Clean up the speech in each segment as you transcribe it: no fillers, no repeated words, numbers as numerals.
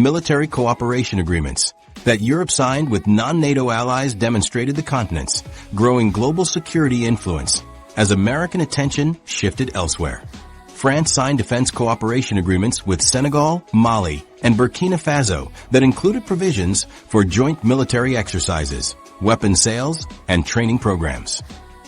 military cooperation agreements that Europe signed with non-NATO allies demonstrated the continent's growing global security influence as American attention shifted elsewhere. France signed defense cooperation agreements with Senegal, Mali, and Burkina Faso that included provisions for joint military exercises, weapons sales, and training programs.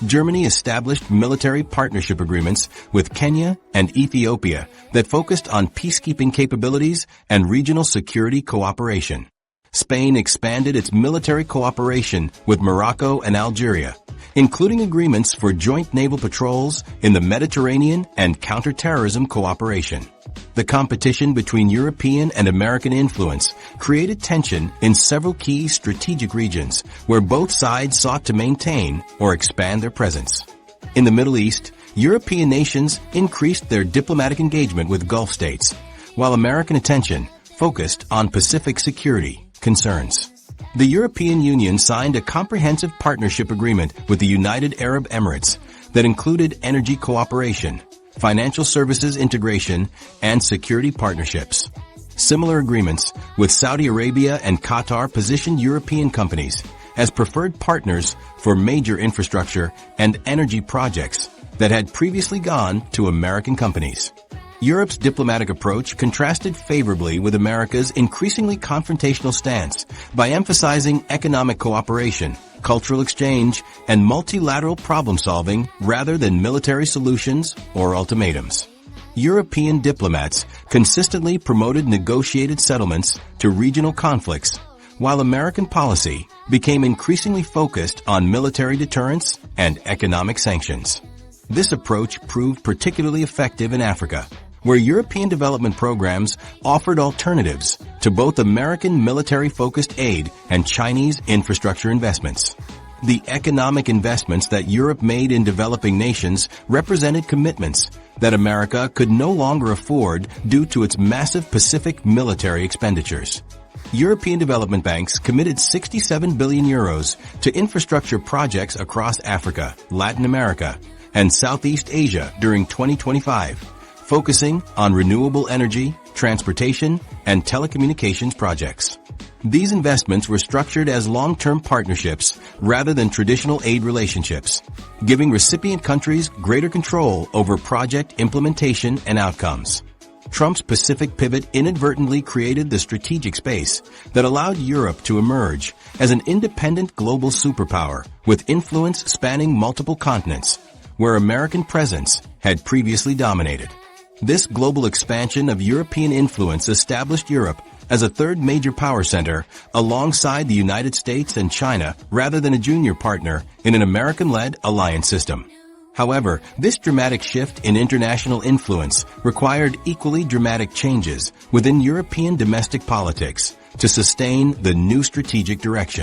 Germany established military partnership agreements with Kenya and Ethiopia that focused on peacekeeping capabilities and regional security cooperation. Spain expanded its military cooperation with Morocco and Algeria, including agreements for joint naval patrols in the Mediterranean and counterterrorism cooperation. The competition between European and American influence created tension in several key strategic regions where both sides sought to maintain or expand their presence. In the Middle East, European nations increased their diplomatic engagement with Gulf states, while American attention focused on Pacific security concerns. The European Union signed a comprehensive partnership agreement with the United Arab Emirates that included energy cooperation, financial services integration, and security partnerships. Similar agreements with Saudi Arabia and Qatar positioned European companies as preferred partners for major infrastructure and energy projects that had previously gone to American companies. Europe's diplomatic approach contrasted favorably with America's increasingly confrontational stance by emphasizing economic cooperation, cultural exchange, and multilateral problem-solving rather than military solutions or ultimatums. European diplomats consistently promoted negotiated settlements to regional conflicts, while American policy became increasingly focused on military deterrence and economic sanctions. This approach proved particularly effective in Africa, where European development programs offered alternatives to both American military-focused aid and Chinese infrastructure investments. The economic investments that Europe made in developing nations represented commitments that America could no longer afford due to its massive Pacific military expenditures. European development banks committed 67 billion euros to infrastructure projects across Africa, Latin America, and Southeast Asia during 2025, focusing on renewable energy, transportation, and telecommunications projects. These investments were structured as long-term partnerships rather than traditional aid relationships, giving recipient countries greater control over project implementation and outcomes. Trump's Pacific pivot inadvertently created the strategic space that allowed Europe to emerge as an independent global superpower with influence spanning multiple continents, where American presence had previously dominated. This global expansion of European influence established Europe as a third major power center alongside the United States and China rather than a junior partner in an American-led alliance system. However, this dramatic shift in international influence required equally dramatic changes within European domestic politics to sustain the new strategic direction.